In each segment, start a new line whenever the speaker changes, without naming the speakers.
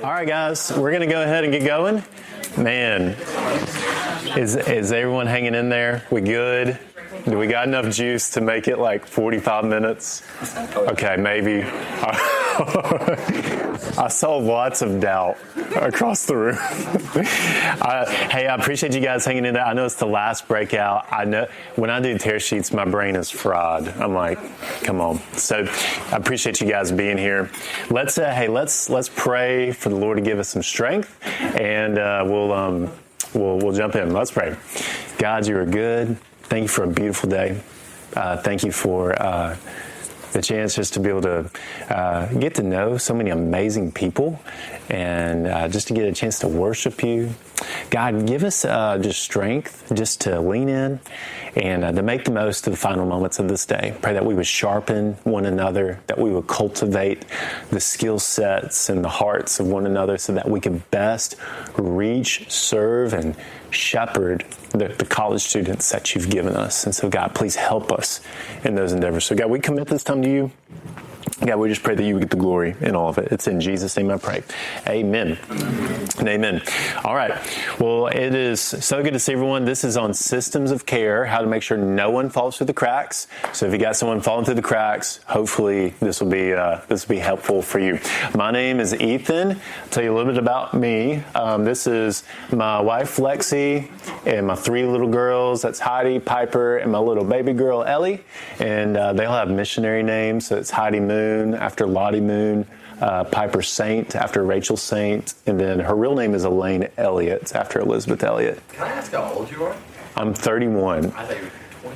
All right, guys, we're going to go ahead and get going. Man, is everyone hanging in there? We good? Do we got enough juice to make it like 45 minutes? Okay, maybe. I saw lots of doubt across the room. Hey, I appreciate you guys hanging in there. I know it's the last breakout. I know when I do tear sheets, my brain is fried. I'm like, come on. So I appreciate you guys being here. Let's pray for the Lord to give us some strength, and we'll jump in. Let's pray. God, you are good. Thank you for a beautiful day. Thank you for the chance just to be able to get to know so many amazing people, and just to get a chance to worship you. God, give us just strength just to lean in and to make the most of the final moments of this day. Pray that we would sharpen one another, that we would cultivate the skill sets and the hearts of one another so that we can best reach, serve, and shepherd the college students that you've given us. And so, God, please help us in those endeavors. So, God, we commit this time to you. God, we just pray that you would get the glory in all of it. It's in Jesus' name I pray. Amen. And amen. All right. Well, it is so good to see everyone. This is on systems of care, how to make sure no one falls through the cracks. So if you got someone falling through the cracks, hopefully this will be helpful for you. My name is Ethan. I'll tell you a little bit about me. This is my wife, Lexi, and my 3 little girls. That's Heidi, Piper, and my little baby girl, Ellie. And they all have missionary names. So it's Heidi Moon after Lottie Moon, Piper Saint after Rachel Saint, and then her real name is Elaine Elliott after Elizabeth Elliott.
Can I ask how old you are?
I'm 31.
I thought you were 24.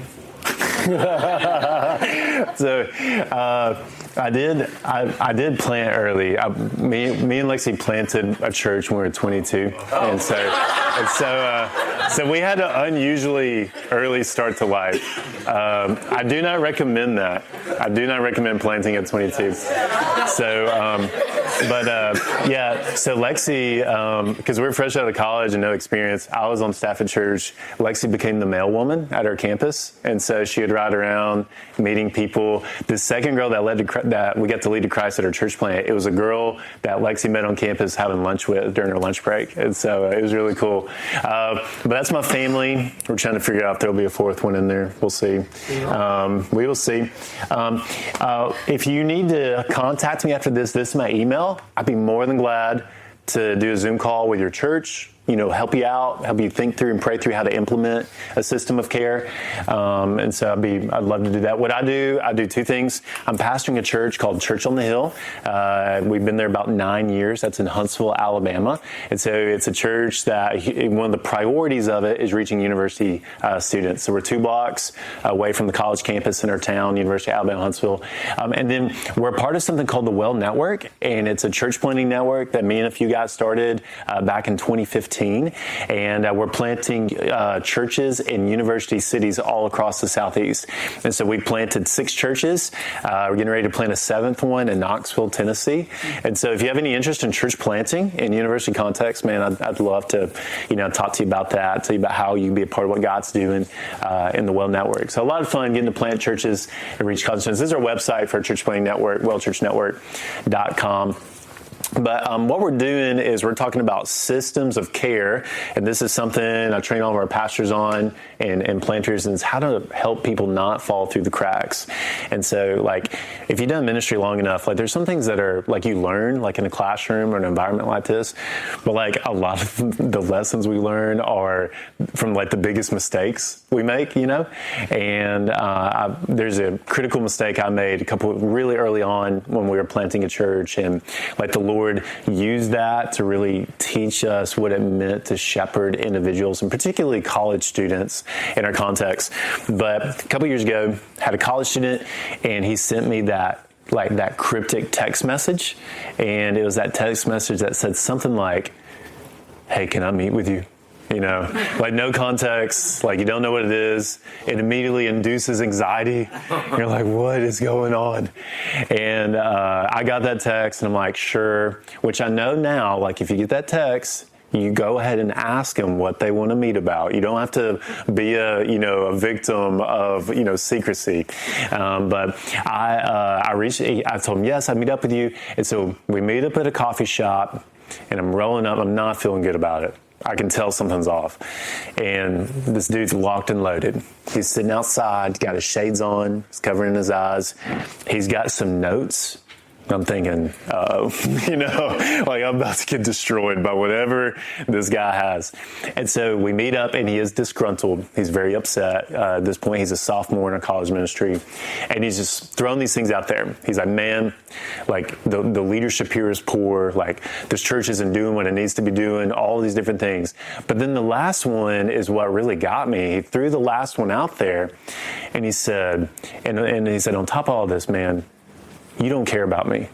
So I did plant early. Me and Lexi planted a church when we were 22, and so we had an unusually early start to life. I do not recommend that. I do not recommend planting at 22. So Lexi, because we were fresh out of college and no experience, I was on staff at church. Lexi became the mail woman at our campus, and so she would ride around meeting people. The second girl that we got to lead to Christ at our church plant, it was a girl that Lexi met on campus having lunch with during her lunch break, and so it was really cool. But that's my family. We're trying to figure out if there'll be a 4th one in there. We'll see. We will see. If you need to contact me after this is my email. I'd be more than glad to do a Zoom call with your church, help you out, help you think through and pray through how to implement a system of care. And so I'd love to do that. What I do 2 things. I'm pastoring a church called Church on the Hill. We've been there about 9 years. That's in Huntsville, Alabama. And so it's a church that one of the priorities of it is reaching university students. So we're 2 blocks away from the college campus in our town, University of Alabama, Huntsville. And then we're part of something called the Well Network. And it's a church planting network that me and a few guys started back in 2015. And we're planting churches in university cities all across the Southeast. And so we planted 6 churches. We're getting ready to plant a 7th one in Knoxville, Tennessee. And so if you have any interest in church planting in university context, man, I'd love to, talk to you about that, tell you about how you can be a part of what God's doing in the Well Network. So a lot of fun getting to plant churches and reach college students. This is our website for Church Planting Network, wellchurchnetwork.com. But what we're doing is we're talking about systems of care, and this is something I train all of our pastors on and planters, and it's how to help people not fall through the cracks. And so, if you've done ministry long enough, there's some things that are you learn in a classroom or an environment like this, but a lot of the lessons we learn are from the biggest mistakes we make, And there's a critical mistake I made a couple really early on when we were planting a church, and the Lord used that to really teach us what it meant to shepherd individuals, and particularly college students in our context. But a couple years ago, I had a college student, and he sent me that cryptic text message. And it was that text message that said something like, "Hey, can I meet with you?" No context, you don't know what it is. It immediately induces anxiety. You're like, what is going on? And I got that text, and I'm like, sure. Which I know now, if you get that text, you go ahead and ask them what they want to meet about. You don't have to be a victim of, secrecy. But I told him, yes, I'd meet up with you. And so we meet up at a coffee shop. and I'm rolling up. I'm not feeling good about it. I can tell something's off. And this dude's locked and loaded. He's sitting outside, got his shades on, he's covering his eyes. He's got some notes. I'm thinking, like I'm about to get destroyed by whatever this guy has. And so we meet up, and he is disgruntled. He's very upset. At this point, he's a sophomore in a college ministry, and he's just throwing these things out there. He's like, man, like the leadership here is poor. Like this church isn't doing what it needs to be doing, all these different things. But then the last one is what really got me. He threw the last one out there, and he said, and he said, on top of all this, man, you don't care about me.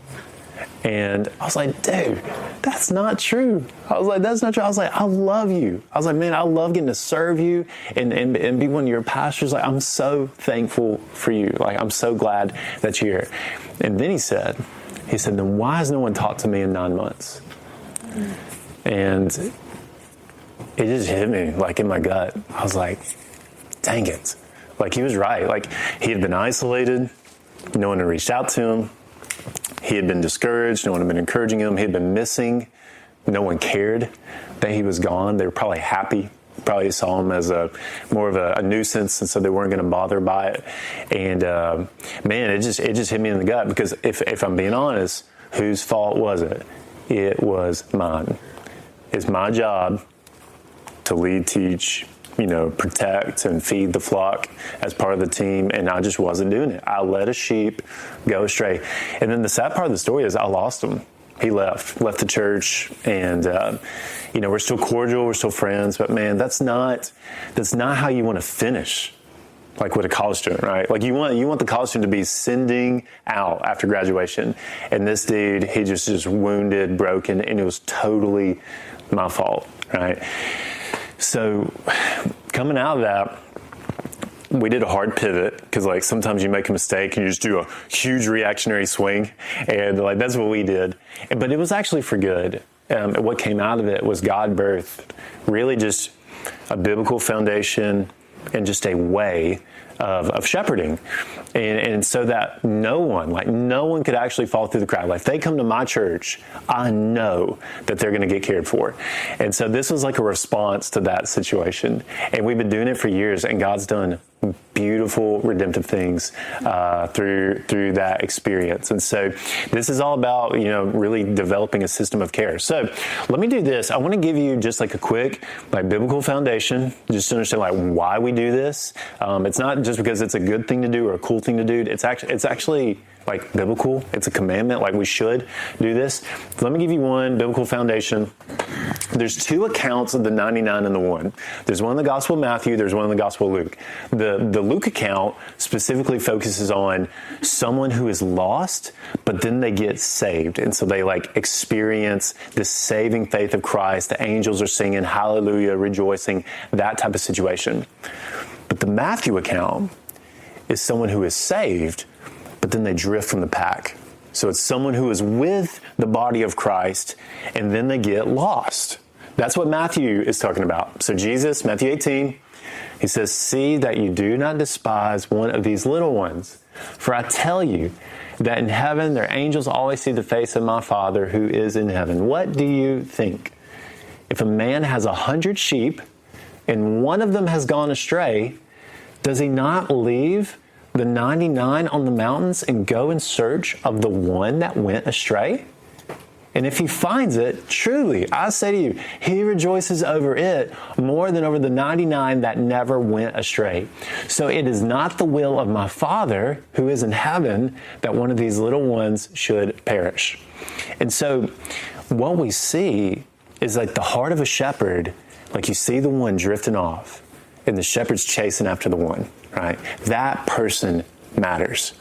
And I was like, dude, that's not true. I was like, that's not true. I was like, I love you. I was like, man, I love getting to serve you and be one of your pastors. Like, I'm so thankful for you. Like, I'm so glad that you're here. And then he said, then why has no one talked to me in 9 months? And it just hit me like in my gut. I was like, dang it. Like, he was right. Like, he had been isolated. No one had reached out to him. He had been discouraged. No one had been encouraging him. He had been missing. No one cared that he was gone. They were probably happy. Probably saw him as more of a nuisance, and so they weren't going to bother by it. And man, it just hit me in the gut, because if I'm being honest, whose fault was it? It was mine. It's my job to lead, teach, protect and feed the flock as part of the team. And I just wasn't doing it. I let a sheep go astray. And then the sad part of the story is I lost him. He left the church, and, we're still cordial. We're still friends, but man, that's not how you want to finish. Like with a college student, right? Like you want the college student to be sending out after graduation. And this dude, he just wounded, broken, and it was totally my fault, right? So coming out of that, we did a hard pivot, because like sometimes you make a mistake and you just do a huge reactionary swing, and like that's what we did. But it was actually for good. What came out of it was God birthed really just a biblical foundation and just a way of shepherding. And so that no one could actually fall through the crack. Like if they come to my church, I know that they're going to get cared for. And so this was like a response to that situation. And we've been doing it for years, and God's done beautiful redemptive things through that experience. And so this is all about, really developing a system of care. So let me do this. I want to give you just like a quick biblical foundation, just to understand why we do this. It's not just because it's a good thing to do or a cool thing to do. It's actually biblical. It's a commandment. We should do this. So let me give you one biblical foundation. There's two accounts of the 99 and the 1. There's one in the Gospel of Matthew. There's one in the Gospel of Luke. The Luke account specifically focuses on someone who is lost, but then they get saved. And so they experience this saving faith of Christ. The angels are singing hallelujah, rejoicing, that type of situation. But the Matthew account is someone who is saved, but then they drift from the pack. So it's someone who is with the body of Christ, and then they get lost. That's what Matthew is talking about. So Jesus, Matthew 18, he says, "See that you do not despise one of these little ones. For I tell you that in heaven their angels always see the face of my Father who is in heaven. What do you think? If a man has 100 sheep, and one of them has gone astray, does he not leave the 99 on the mountains and go in search of the one that went astray? And if he finds it, truly, I say to you, he rejoices over it more than over the 99 that never went astray. So it is not the will of my Father who is in heaven that one of these little ones should perish." And so what we see is the heart of a shepherd. You see the one drifting off, and the shepherd's chasing after the one, right? That person matters.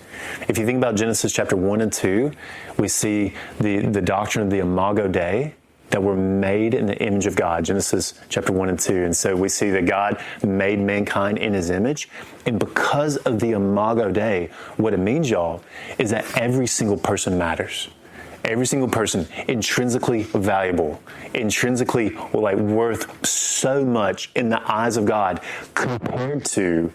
If you think about Genesis chapter 1 and 2, we see the doctrine of the imago Dei, that we're made in the image of God, Genesis chapter 1 and 2. And so we see that God made mankind in his image. And because of the imago Dei, what it means, y'all, is that every single person matters. Every single person, intrinsically valuable, intrinsically worth so much in the eyes of God compared to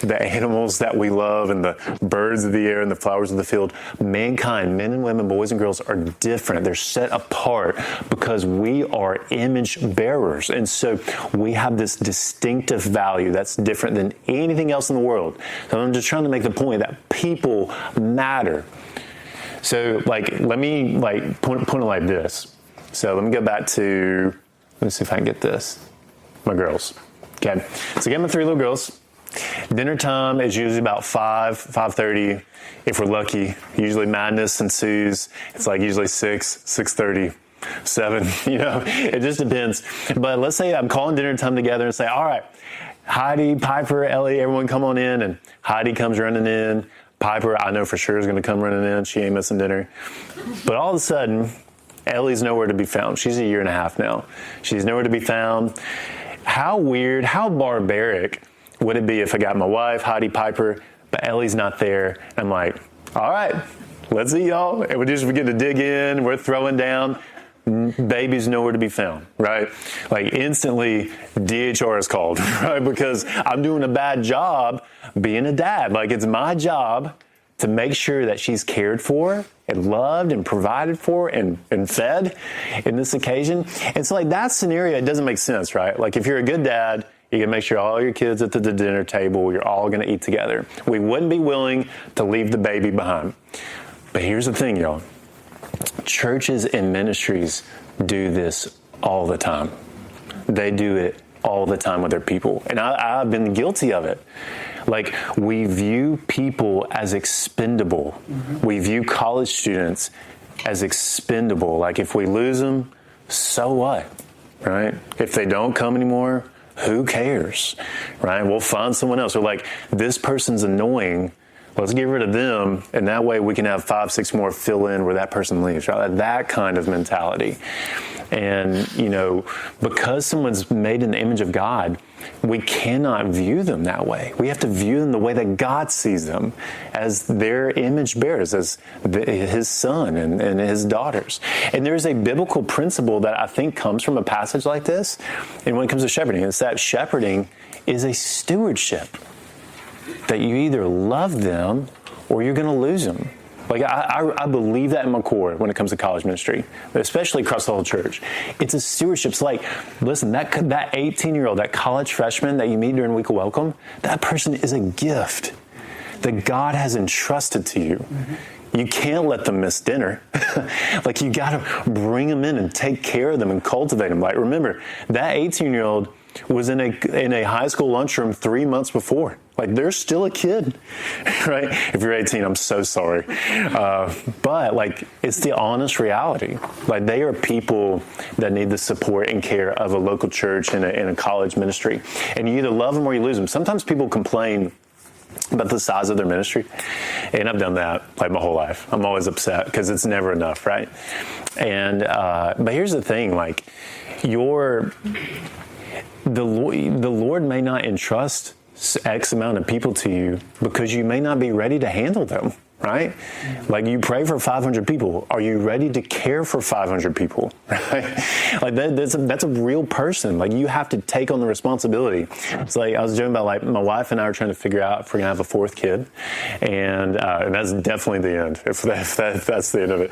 the animals that we love and the birds of the air and the flowers of the field. Mankind, men and women, boys and girls are different. They're set apart because we are image bearers. And so we have this distinctive value that's different than anything else in the world. So I'm just trying to make the point that people matter. So let me point it like this. So let me go back to, let me see if I can get this. My girls. Okay. So I got my 3 little girls. Dinner time is usually about 5:30. If we're lucky, usually madness ensues. It's usually 6:30, 7, it just depends. But let's say I'm calling dinner time together and say, all right, Heidi, Piper, Ellie, everyone come on in. And Heidi comes running in. Piper, I know for sure, is going to come running in. She ain't missing dinner. But all of a sudden, Ellie's nowhere to be found. She's a year and a half now. She's nowhere to be found. How weird, how barbaric would it be if I got my wife, Heidi, Piper, but Ellie's not there? I'm like, all right, let's eat, y'all. And we just begin to dig in. We're throwing down. Baby's nowhere to be found, right? Instantly, DHR is called, right? Because I'm doing a bad job being a dad. It's my job to make sure that she's cared for and loved and provided for and fed in this occasion. And so that scenario, it doesn't make sense, right? If you're a good dad, you can make sure all your kids at the dinner table, you're all going to eat together. We wouldn't be willing to leave the baby behind. But here's the thing, y'all. Churches and ministries do this all the time. They do it all the time with their people. And I've been guilty of it. We view people as expendable. Mm-hmm. We view college students as expendable. If we lose them, so what, right? If they don't come anymore, who cares, right? We'll find someone else. Or this person's annoying. Let's get rid of them, and that way we can have 5, 6 more fill in where that person leaves, right? That kind of mentality. And, because someone's made in the image of God, we cannot view them that way. We have to view them the way that God sees them, as their image bearers, as his son and his daughters. And there's a biblical principle that I think comes from a passage like this. And when it comes to shepherding, it's that shepherding is a stewardship. That you either love them or you're going to lose them. I believe that in my core when it comes to college ministry, especially across the whole church. It's a stewardship. It's listen, that 18-year-old, that college freshman that you meet during week of welcome, that person is a gift that God has entrusted to you. Mm-hmm. You can't let them miss dinner. You got to bring them in and take care of them and cultivate them. Remember, that 18-year-old was in a high school lunchroom 3 months before. They're still a kid, right? If you're 18, I'm so sorry. But it's the honest reality. They are people that need the support and care of a local church and a college ministry. And you either love them or you lose them. Sometimes people complain about the size of their ministry. And I've done that my whole life. I'm always upset because it's never enough, right? And, but here's the thing, the Lord may not entrust X amount of people to you because you may not be ready to handle them, right? You pray for 500 people. Are you ready to care for 500 people, right? That's a real person. You have to take on the responsibility. It's I was joking about my wife and I are trying to figure out if we're going to have a 4th kid. And that's definitely the end, if that's the end of it.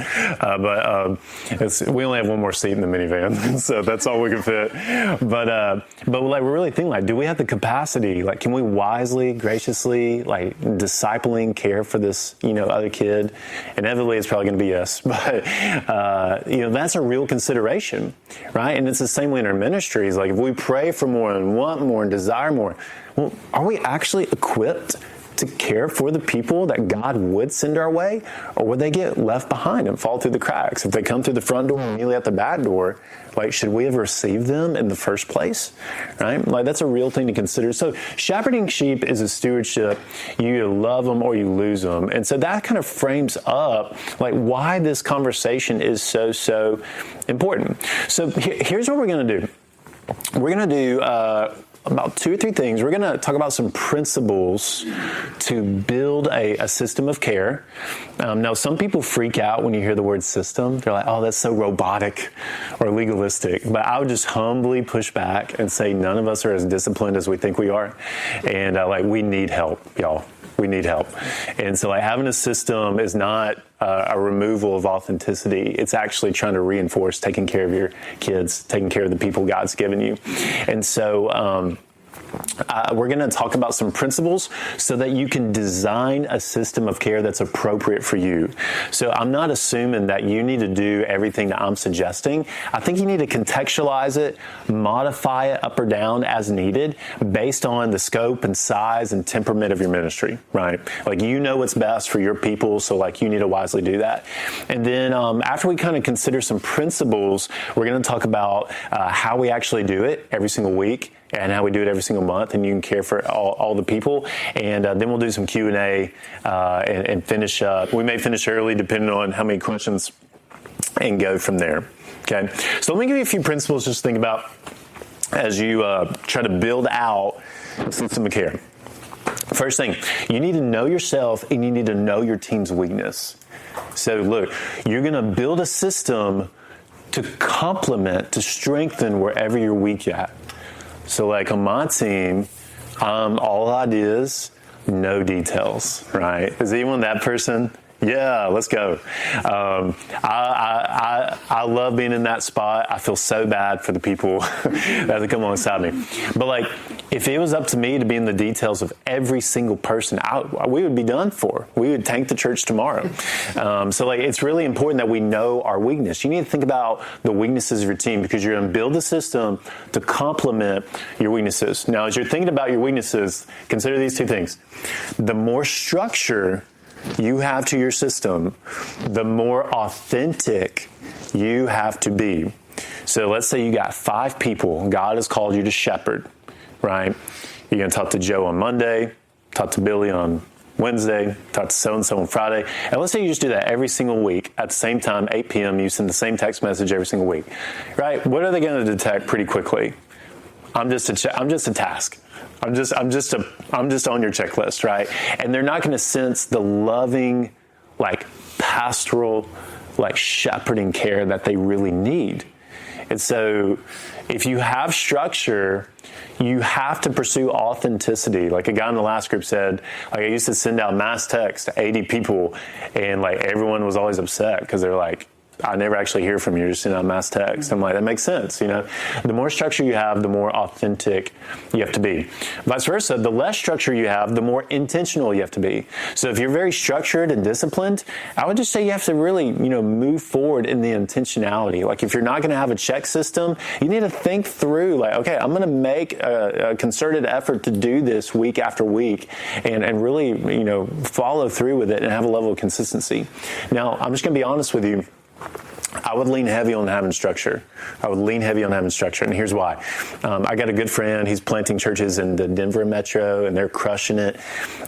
We only have 1 more seat in the minivan, so that's all we can fit. But we're really thinking, do we have the capacity? Can we wisely, graciously, discipling, care for this, other kid? Inevitably, it's probably going to be yes. But, that's a real consideration, right? And it's the same way in our ministries. If we pray for more and want more and desire more, well, are we actually equipped to care for the people that God would send our way? Or would they get left behind and fall through the cracks? If they come through the front door and immediately out the back door, should we have received them in the first place? Right? That's a real thing to consider. So shepherding sheep is a stewardship. You either love them or you lose them. And so that kind of frames up why this conversation is so important. So here's what we're going to do. We're going to do about 2 or 3 things. We're going to talk about some principles to build a system of care. Now, some people freak out when you hear the word system. They're like, oh, that's so robotic or legalistic. But I would just humbly push back and say none of us are as disciplined as we think we are. And we need help, y'all. We need help. And so having a system is not a removal of authenticity. It's actually trying to reinforce taking care of your kids, taking care of the people God's given you. And so we're going to talk about some principles so that you can design a system of care that's appropriate for you. So I'm not assuming that you need to do everything that I'm suggesting. I think you need to contextualize it, modify it up or down as needed based on the scope and size and temperament of your ministry, right? You know what's best for your people, so you need to wisely do that. And then after we kind of consider some principles, we're going to talk about how we actually do it every single week, and how we do it every single month, and you can care for all the people. And then we'll do some Q&A and finish up. We may finish early depending on how many questions, and go from there. Okay? So let me give you a few principles just to think about as you try to build out a system of care. First thing, you need to know yourself and you need to know your team's weakness. So look, you're going to build a system to complement, to strengthen wherever you're weak at. So on my team, all ideas, no details, right? Is anyone that person? Yeah, let's go. I love being in that spot. I feel so bad for the people that come alongside me. But if it was up to me to be in the details of every single person, we would be done for. We would tank the church tomorrow. So it's really important that we know our weakness. You need to think about the weaknesses of your team because you're going to build a system to complement your weaknesses. Now, as you're thinking about your weaknesses, consider these 2 things. The more structure you have to your system, the more authentic you have to be. So let's say you got 5 people God has called you to shepherd, right? You're going to talk to Joe on Monday, talk to Billy on Wednesday, talk to so-and-so on Friday. And let's say you just do that every single week at the same time, 8 p.m., you send the same text message every single week, right? What are they going to detect pretty quickly? I'm just a task. I'm just on your checklist, right? And they're not going to sense the loving, pastoral, shepherding care that they really need. And so if you have structure, you have to pursue authenticity. A guy in the last group said, I used to send out mass text to 80 people, and everyone was always upset because they're I never actually hear from you, just send out mass text. I'm that makes sense, The more structure you have, the more authentic you have to be. Vice versa, the less structure you have, the more intentional you have to be. So if you're very structured and disciplined, I would just say you have to really, move forward in the intentionality. If you're not going to have a check system, you need to think through, okay, I'm going to make a concerted effort to do this week after week and really, follow through with it and have a level of consistency. Now, I'm just going to be honest with you. I would lean heavy on having structure. And here's why. I got a good friend. He's planting churches in the Denver metro, and they're crushing it.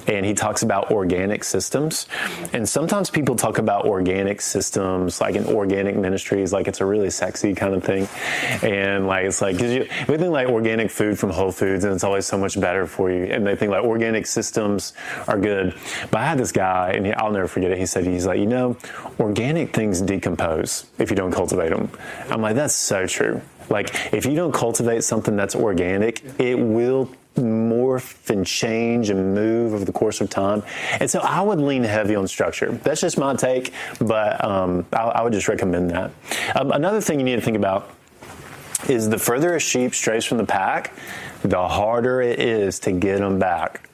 And he talks about organic systems. And sometimes people talk about organic systems, in organic ministries, it's a really sexy kind of thing. And it's because we think organic food from Whole Foods, and it's always so much better for you. And they think organic systems are good. But I had this guy, and I'll never forget it. He's organic things decompose if you don't cultivate them. I'm that's so true. If you don't cultivate something that's organic, it will morph and change and move over the course of time. And so I would lean heavy on structure. That's just my take, but I would just recommend that. Another thing you need to think about is the further a sheep strays from the pack, the harder it is to get them back.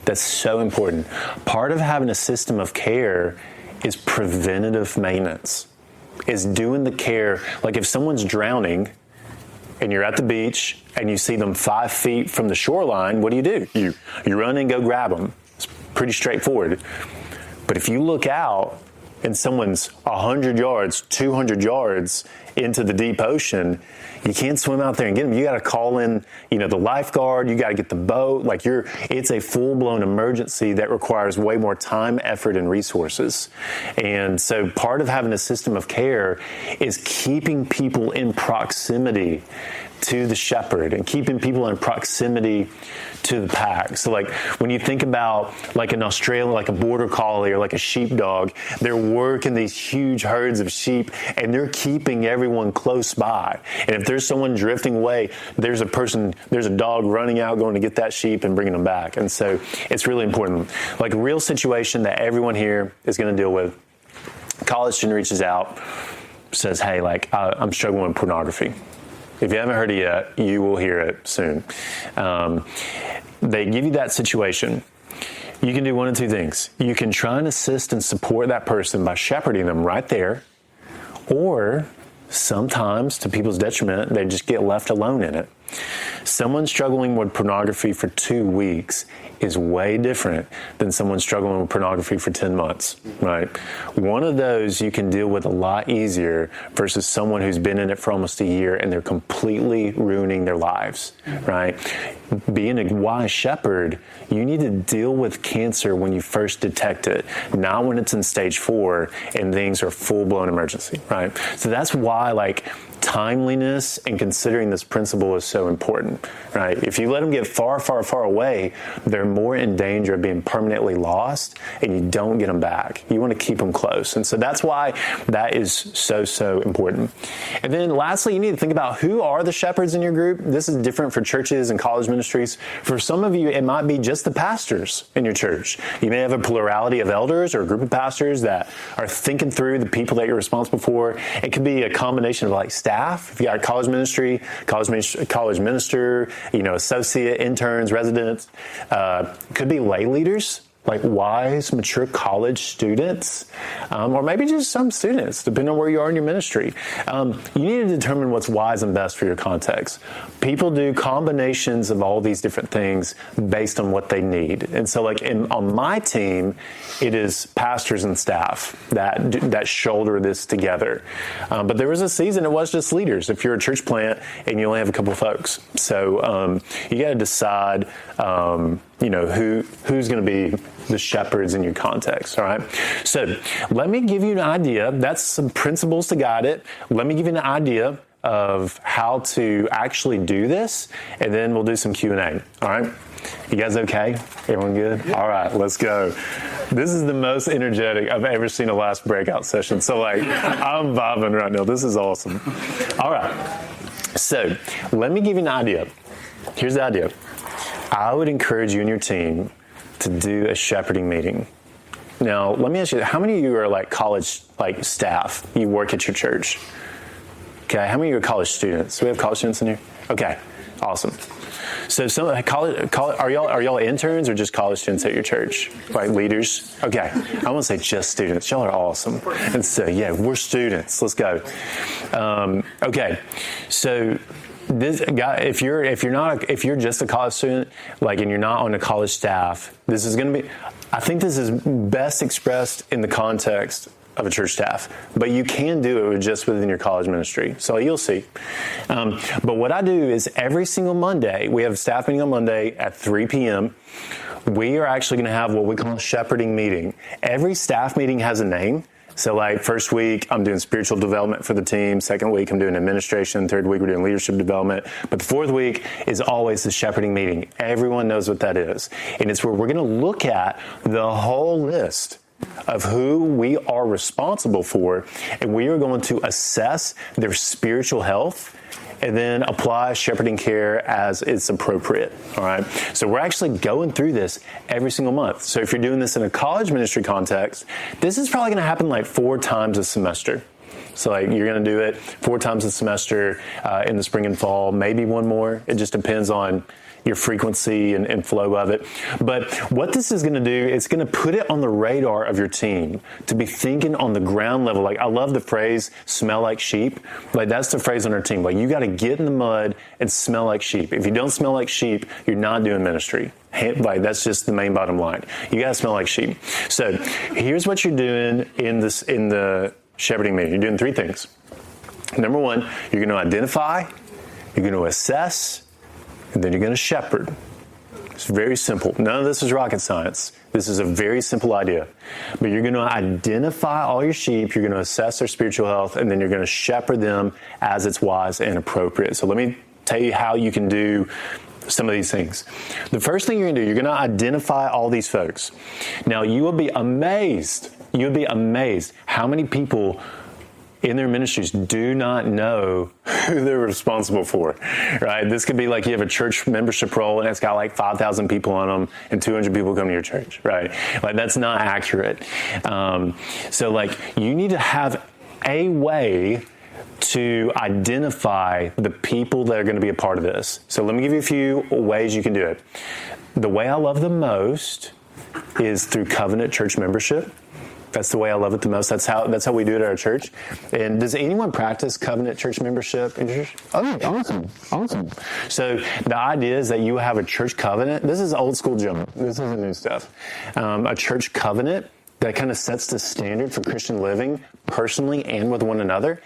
That's so important. Part of having a system of care is preventative maintenance. Is doing the care. If someone's drowning and you're at the beach and you see them 5 feet from the shoreline, what do? You run and go grab them. It's pretty straightforward. But if you look out and someone's 100 yards, 200 yards into the deep ocean, you can't swim out there and get them. You got to call in, the lifeguard. You got to get the boat. It's a full-blown emergency that requires way more time, effort, and resources. And so part of having a system of care is keeping people in proximity to the shepherd and keeping people in proximity to the pack. So like when you think about like an Australian, like a border collie or like a sheepdog, they're working these huge herds of sheep and they're keeping everyone close by. And if there's someone drifting away, there's a dog running out going to get that sheep and bringing them back. And so it's really important. Like a real situation that everyone here is going to deal with. College student reaches out, says, hey, like I'm struggling with pornography. If you haven't heard it yet, you will hear it soon. They give you that situation. You can do one of two things. You can try and assist and support that person by shepherding them right there, or sometimes, to people's detriment, they just get left alone in it. Someone struggling with pornography for 2 weeks is way different than someone struggling with pornography for 10 months, right? One of those you can deal with a lot easier versus someone who's been in it for almost a year and they're completely ruining their lives, right? Being a wise shepherd, you need to deal with cancer when you first detect it, not when it's in stage 4 and things are full-blown emergency, right? So that's why, like, timeliness and considering this principle is so important, right? If you let them get far, far, far away, they're more in danger of being permanently lost and you don't get them back. You want to keep them close. And so that's why that is so, so important. And then lastly, you need to think about who are the shepherds in your group. This is different for churches and college ministries. For some of you, it might be just the pastors in your church. You may have a plurality of elders or a group of pastors that are thinking through the people that you're responsible for. It could be a combination of like staff. If you got a college ministry, college minister, associate, interns, residents, could be lay leaders, like wise, mature college students, or maybe just some students, depending on where you are in your ministry. You need to determine what's wise and best for your context. People do combinations of all these different things based on what they need. And so like on my team, it is pastors and staff that shoulder this together. But there was a season it was just leaders if you're a church plant and you only have a couple of folks. So you got to decide who's going to be the shepherds in your context, all right? So let me give you an idea. That's some principles to guide it. Let me give you an idea of how to actually do this, and then we'll do some Q&A, all right? You guys okay? Everyone good? Yeah. All right, let's go. This is the most energetic I've ever seen a last breakout session. So, I'm vibing right now. This is awesome. All right. So let me give you an idea. Here's the idea. I would encourage you and your team to do a shepherding meeting. Now, let me ask you, how many of you are like college staff? You work at your church? Okay, how many of you are college students? Do we have college students in here? Okay, awesome. So some are y'all interns or just college students at your church? Like leaders? Okay, I want to say just students. Y'all are awesome. And so yeah, we're students. Let's go. Okay, so this guy, if you're just a college student, and you're not on a college staff, this is going to be. I think this is best expressed in the context of a church staff, but you can do it just within your college ministry. So you'll see. But what I do is every single Monday, we have a staff meeting on Monday at 3 p.m. We are actually going to have what we call a shepherding meeting. Every staff meeting has a name. So first week, I'm doing spiritual development for the team. Second week, I'm doing administration. Third week, we're doing leadership development. But the fourth week is always the shepherding meeting. Everyone knows what that is. And it's where we're going to look at the whole list of who we are responsible for, and we are going to assess their spiritual health and then apply shepherding care as it's appropriate, all right? So we're actually going through this every single month. So if you're doing this in a college ministry context, this is probably going to happen 4 times a semester. So you're going to do it 4 times a semester in the spring and fall, maybe one more. It just depends on your frequency and flow of it. But what this is going to do, it's going to put it on the radar of your team to be thinking on the ground level. I love the phrase, smell like sheep. That's the phrase on our team. You got to get in the mud and smell like sheep. If you don't smell like sheep, you're not doing ministry. That's just the main bottom line. You got to smell like sheep. So here's what you're doing in the shepherding meeting. You're doing 3 things. Number 1, you're going to identify, you're going to assess, and then you're going to shepherd. It's very simple. None of this is rocket science. This is a very simple idea. But you're going to identify all your sheep, you're going to assess their spiritual health, and then you're going to shepherd them as it's wise and appropriate. So let me tell you how you can do some of these things. The first thing you're going to do, you're going to identify all these folks. Now, you will be amazed. You'll be amazed how many people in their ministries do not know who they're responsible for, right? This could be like you have a church membership roll and it's got like 5,000 people on them and 200 people come to your church, right? Like that's not accurate. So like you need to have a way to identify the people that are going to be a part of this. So let me give you a few ways you can do it. The way I love the most is through covenant church membership. That's the way I love it the most. That's how we do it at our church. And does anyone practice covenant church membership in your church? Oh, awesome. So the idea is that you have a church covenant. This is old school Jim. This isn't new stuff. A church covenant that kind of sets the standard for Christian living personally and with one another.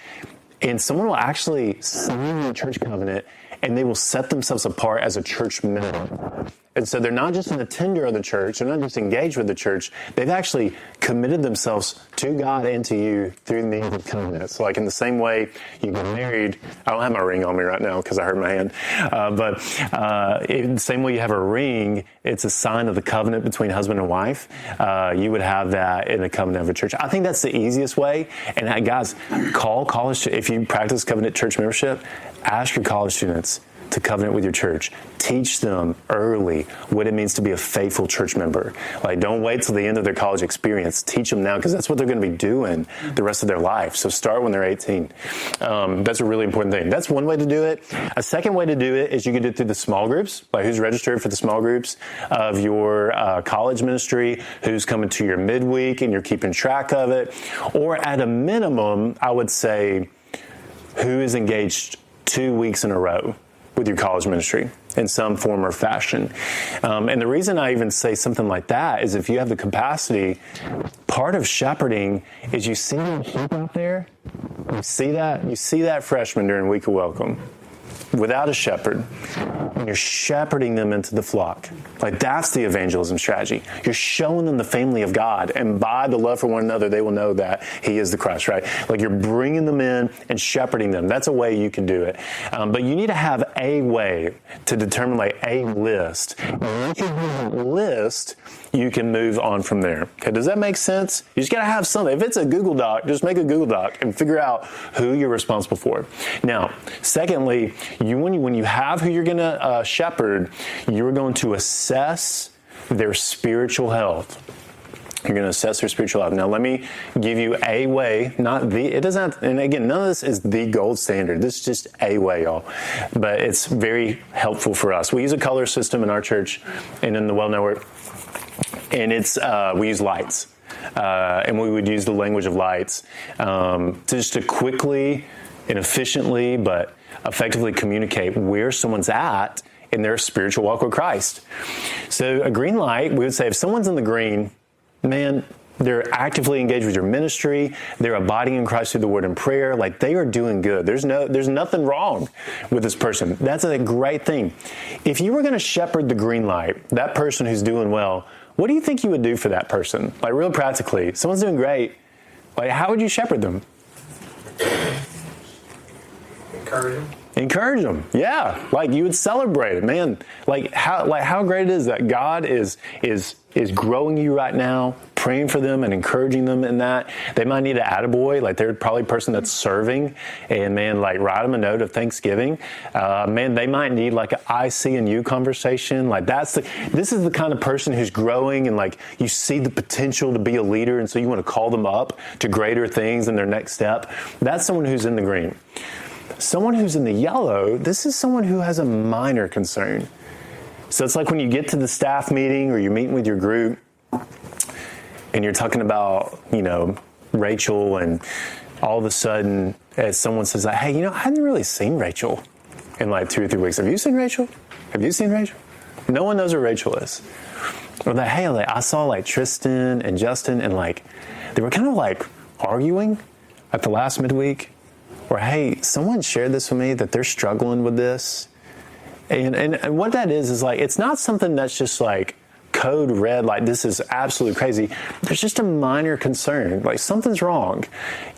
And someone will actually sign the church covenant and they will set themselves apart as a church member. And so they're not just an attender of the church, they're not just engaged with the church, they've actually committed themselves to God and to you through the means of covenant. So like in the same way you get married, I don't have my ring on me right now because I hurt my hand, but in the same way you have a ring, it's a sign of the covenant between husband and wife. You would have that in the covenant of a church. I think that's the easiest way. And guys, call college, if you practice covenant church membership, ask your college students to covenant with your church. Teach them early what it means to be a faithful church member. Like, don't wait till the end of their college experience. Teach them now because that's what they're going to be doing the rest of their life. So start when they're 18. That's a really important thing. That's one way to do it. A second way to do it is you can do it through the small groups, like who's registered for the small groups of your college ministry, who's coming to your midweek and you're keeping track of it. Or at a minimum, I would say, who is engaged 2 weeks in a row with your college ministry in some form or fashion. And the reason I even say something like that is if you have the capacity, part of shepherding is you see them sheep out there, you see that freshman during week of welcome without a shepherd, and you're shepherding them into the flock. Like that's the evangelism strategy. You're showing them the family of God, and by the love for one another, they will know that He is the Christ, right? Like you're bringing them in and shepherding them. That's a way you can do it. But you need to have a way to determine like a list. And once you have that list, you can move on from there. Okay, does that make sense? You just got to have something. If it's a Google Doc, just make a Google Doc and figure out who you're responsible for. Now, secondly, when you have who you're going to shepherd, you're going to assess their spiritual health. You're going to assess their spiritual health. Now, let me give you a way, it doesn't have, and again, none of this is the gold standard. This is just a way, y'all. But it's very helpful for us. We use a color system in our church and in the Well Network, and we use lights. And we would use the language of lights just to quickly and efficiently, but effectively communicate where someone's at in their spiritual walk with Christ. So a green light, we would say if someone's in the green, man, they're actively engaged with your ministry. They're abiding in Christ through the word and prayer. Like they are doing good. There's nothing wrong with this person. That's a great thing. If you were going to shepherd the green light, that person who's doing well, what do you think you would do for that person? Like real practically, someone's doing great. Like how would you shepherd them? Encourage them. Yeah. Like you would celebrate it, man. Like how great it is that God is growing you right now, praying for them and encouraging them in that. They might need an attaboy. Like they're probably a person that's serving, and man, like write them a note of thanksgiving. Man, they might need like an I see in you conversation. Like this is the kind of person who's growing, and like you see the potential to be a leader, and so you want to call them up to greater things in their next step. That's someone who's in the green. Someone who's in the yellow, this is someone who has a minor concern. So it's like when you get to the staff meeting or you're meeting with your group and you're talking about, Rachel, and all of a sudden as someone says, like, hey, I hadn't really seen Rachel in like 2 or 3 weeks. Have you seen Rachel? Have you seen Rachel? No one knows who Rachel is. Or like, hey, like, I saw like Tristan and Justin and like they were kind of like arguing at the last midweek. Or, hey, someone shared this with me that they're struggling with this. And what that is like, it's not something that's just like code red, like this is absolutely crazy. There's just a minor concern, like something's wrong.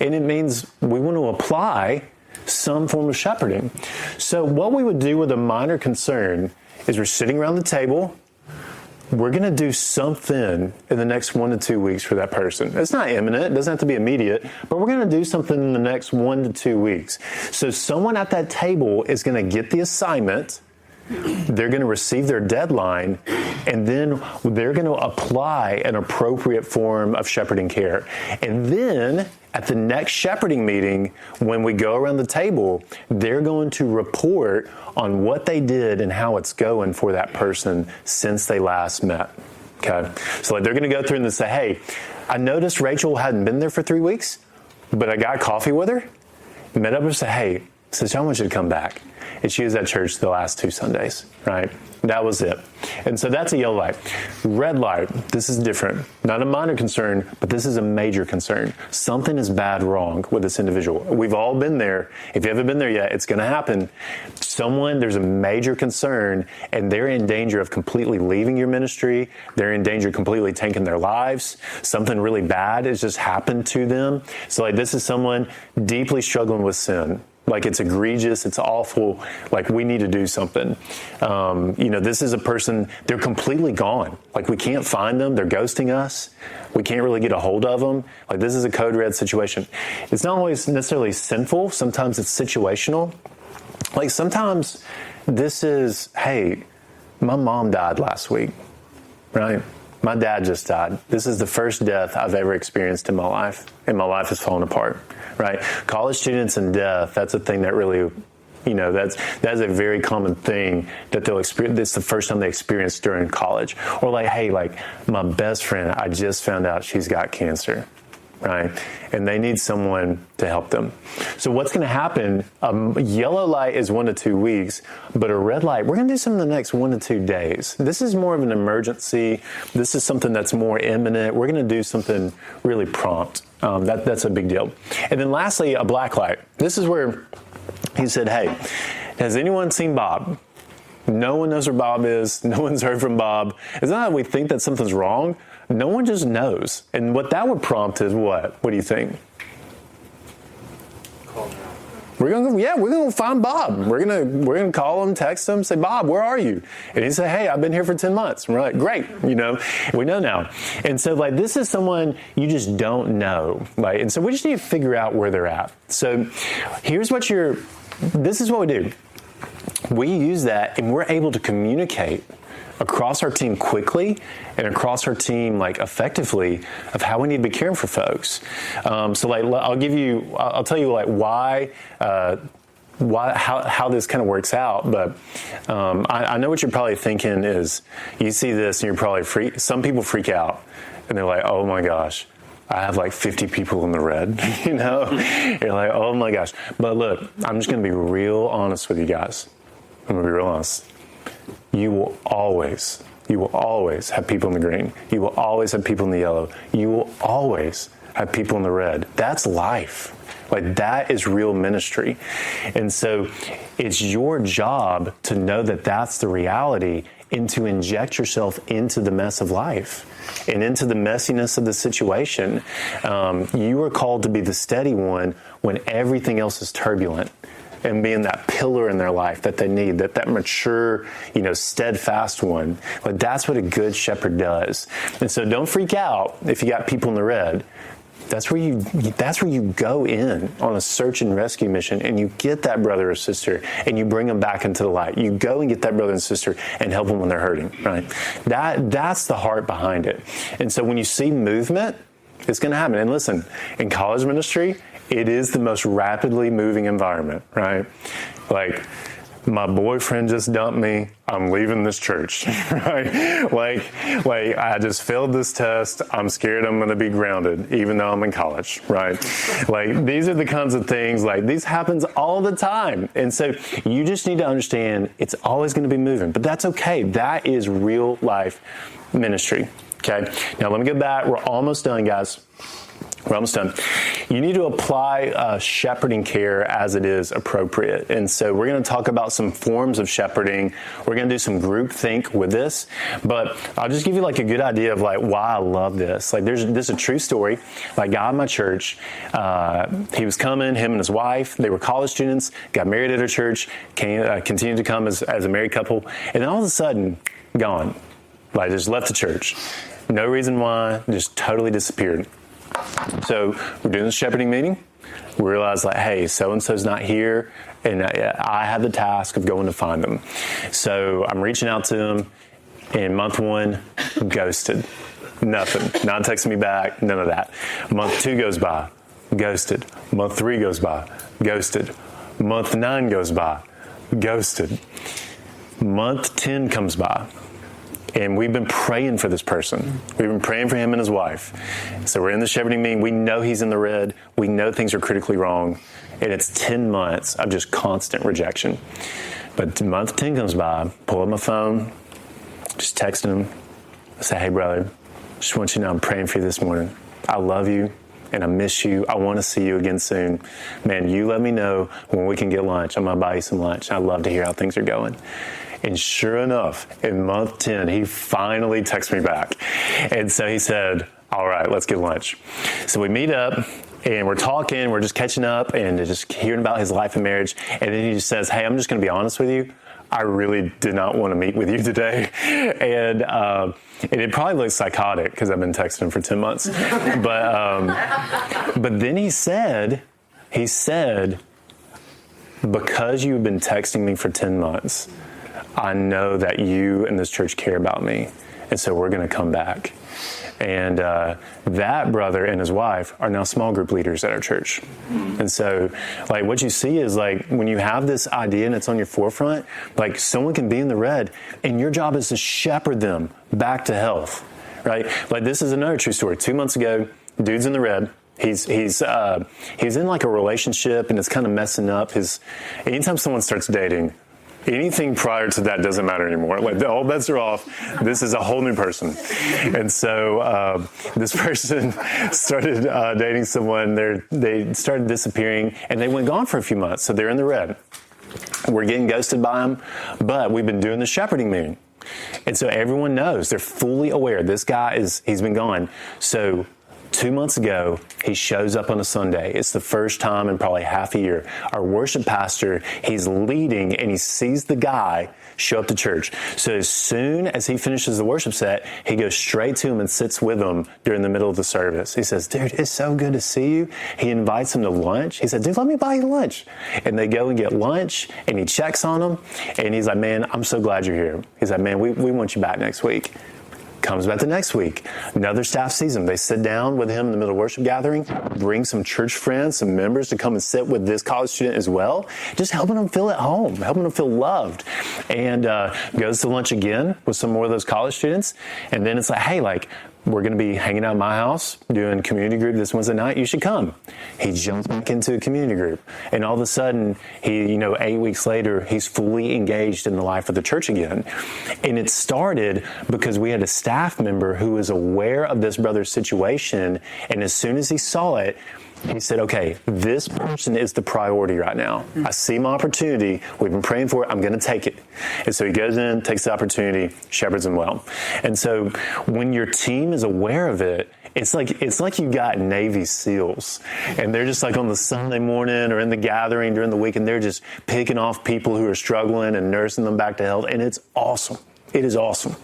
And it means we want to apply some form of shepherding. So what we would do with a minor concern is we're sitting around the table. We're going to do something in the next 1 to 2 weeks for that person. It's not imminent. It doesn't have to be immediate, but we're going to do something in the next 1 to 2 weeks. So someone at that table is going to get the assignment. They're going to receive their deadline, and then they're going to apply an appropriate form of shepherding care. And then at the next shepherding meeting, when we go around the table, they're going to report on what they did and how it's going for that person since they last met. Okay. So like they're going to go through and say, hey, I noticed Rachel hadn't been there for 3 weeks, but I got coffee with her, met up and said, hey, sis, I want you to come back. And she was at church the last 2 Sundays, right? That was it. And so that's a yellow light. Red light, this is different. Not a minor concern, but this is a major concern. Something is bad wrong with this individual. We've all been there. If you haven't been there yet, it's going to happen. There's a major concern, and they're in danger of completely leaving your ministry. They're in danger of completely taking their lives. Something really bad has just happened to them. So like this is someone deeply struggling with sin. Like it's egregious, it's awful, like we need to do something. This is a person, they're completely gone. Like we can't find them, they're ghosting us. We can't really get a hold of them. Like this is a code red situation. It's not always necessarily sinful, sometimes it's situational. Like sometimes this is, hey, my mom died last week, right? My dad just died. This is the first death I've ever experienced in my life, and my life has fallen apart, right? College students and death, that's a thing that really, that's a very common thing that they'll experience. It's the first time they experience during college. Or like, hey, like my best friend, I just found out she's got cancer, right? And they need someone to help them. So what's going to happen, a yellow light is 1 to 2 weeks, but a red light, we're going to do something in the next 1 to 2 days. This is more of an emergency. This is something that's more imminent. We're going to do something really prompt. That's a big deal. And then lastly, a black light. This is where he said, hey, has anyone seen Bob? No one knows where Bob is. No one's heard from Bob. It's not that we think that something's wrong. No one just knows. And what that would prompt is what? What do you think?
Call him.
We're gonna find Bob. We're gonna call him, text him, say, Bob, where are you? And he'd say, hey, I've been here for 10 months. And we're like, great, we know now. And so like this is someone you just don't know. And so we just need to figure out where they're at. So this is what we do. We use that and we're able to communicate across our team quickly and across our team like effectively of how we need to be caring for folks. So like I'll tell you like why how this kind of works out. But I know what you're probably thinking is you see this and you're probably some people freak out and they're like, oh my gosh, I have like 50 people in the red, You're like, oh my gosh. But look, I'm just going to be real honest with you guys. I'm going to be real honest. You will always have people in the green. You will always have people in the yellow. You will always have people in the red. That's life. Like that is real ministry. And so it's your job to know that that's the reality and to inject yourself into the mess of life and into the messiness of the situation. You are called to be the steady one when everything else is turbulent, and being that pillar in their life that they need, that mature, steadfast one. Like that's what a good shepherd does. And so don't freak out if you got people in the red. That's where you go in on a search and rescue mission, and you get that brother or sister and you bring them back into the light. You go and get that brother and sister and help them when they're hurting, right? That's the heart behind it. And so when you see movement, it's going to happen. And listen, in college ministry, it is the most rapidly moving environment, right? Like, my boyfriend just dumped me. I'm leaving this church, right? Like I just failed this test. I'm scared I'm going to be grounded, even though I'm in college, right? Like these are the kinds of things, like these happens all the time. And so you just need to understand it's always going to be moving, but that's okay. That is real life ministry. Okay. Now let me go back. We're almost done, guys. We're almost done. You need to apply shepherding care as it is appropriate. And so we're going to talk about some forms of shepherding. We're going to do some group think with this, but I'll just give you like a good idea of like why I love this. Like this is a true story. Like a guy in my church, he was coming, him and his wife, they were college students, got married at our church, continued to come as a married couple. And then all of a sudden, gone. Like just left the church. No reason why, just totally disappeared. So we're doing this shepherding meeting. We realize like, hey, so-and-so's not here, and I have the task of going to find them. So I'm reaching out to them, and month 1, ghosted. Nothing. Not texting me back, none of that. Month 2 goes by, ghosted. Month 3 goes by, ghosted. Month 9 goes by, ghosted. Month 10 comes by. And we've been praying for this person. We've been praying for him and his wife. So we're in the shepherding meeting. We know he's in the red. We know things are critically wrong. And it's 10 months of just constant rejection. But month 10 comes by, pull up my phone, just texting him. I say, hey, brother, just want you to know I'm praying for you this morning. I love you and I miss you. I want to see you again soon. Man, you let me know when we can get lunch. I'm going to buy you some lunch. I'd love to hear how things are going. And sure enough, in month 10, he finally texted me back. And so he said, all right, let's get lunch. So we meet up and we're talking, we're just catching up and just hearing about his life and marriage. And then he just says, hey, I'm just going to be honest with you. I really did not want to meet with you today. And it probably looks psychotic because I've been texting him for 10 months. But then he said, because you've been texting me for 10 months, I know that you and this church care about me, and so we're going to come back. And that brother and his wife are now small group leaders at our church. And so, like, what you see is, like, when you have this idea and it's on your forefront, like, someone can be in the red, and your job is to shepherd them back to health, right? Like, this is another true story. 2 months ago, dude's in the red. He's in, like, a relationship, and it's kind of messing up his... Anytime someone starts dating... Anything prior to that doesn't matter anymore. Like, all bets are off. This is a whole new person. And so this person started dating someone. They started disappearing, and they went gone for a few months. So they're in the red. We're getting ghosted by them, but we've been doing the shepherding meeting. And so everyone knows. They're fully aware. This guy he's been gone. So 2 months ago, he shows up on a Sunday. It's the first time in probably half a year. Our worship pastor, he's leading, and he sees the guy show up to church. So as soon as he finishes the worship set, he goes straight to him and sits with him during the middle of the service. He says, dude, it's so good to see you. He invites him to lunch. He said, dude, let me buy you lunch. And they go and get lunch, and he checks on him, and he's like, man, I'm so glad you're here. He's like, man, we want you back next week. Comes back the next week. Another staff sees him. They sit down with him in the middle of worship gathering, bring some church friends, some members to come and sit with this college student as well, just helping them feel at home, helping them feel loved. And goes to lunch again with some more of those college students. And then it's like, hey, like, we're going to be hanging out at my house doing community group this Wednesday night. You should come. He jumps back into a community group. And all of a sudden, 8 weeks later, he's fully engaged in the life of the church again. And it started because we had a staff member who was aware of this brother's situation. And as soon as he saw it, he said, okay, this person is the priority right now. I see my opportunity. We've been praying for it. I'm going to take it. And so he goes in, takes the opportunity, shepherds them well. And so when your team is aware of it, it's like you got Navy SEALs, and they're just like on the Sunday morning or in the gathering during the week, and they're just picking off people who are struggling and nursing them back to health. And it's awesome. It is awesome.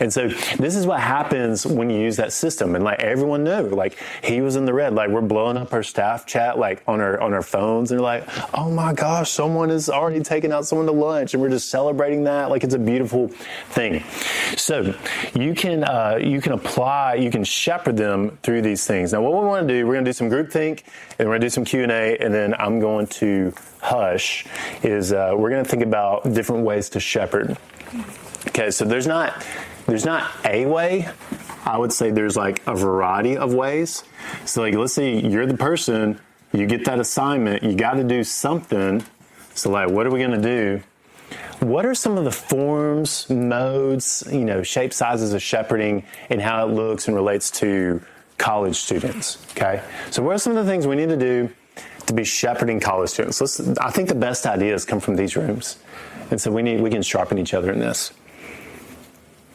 And so this is what happens when you use that system. And like everyone knew, like he was in the red, like we're blowing up our staff chat, like on our phones, and they're like, oh my gosh, someone is already taking out someone to lunch, and we're just celebrating that. Like it's a beautiful thing. So you can shepherd them through these things. Now what we want to do, we're going to do some groupthink, and we're going to do some Q&A, and then I'm going to hush, is we're going to think about different ways to shepherd. Okay, so there's not a way. I would say there's like a variety of ways. So like, let's say you're the person, you get that assignment, you got to do something. So like, what are we going to do? What are some of the forms, modes, shape, sizes of shepherding, and how it looks and relates to college students, okay? So what are some of the things we need to do to be shepherding college students? I think the best ideas come from these rooms. And so we can sharpen each other in this.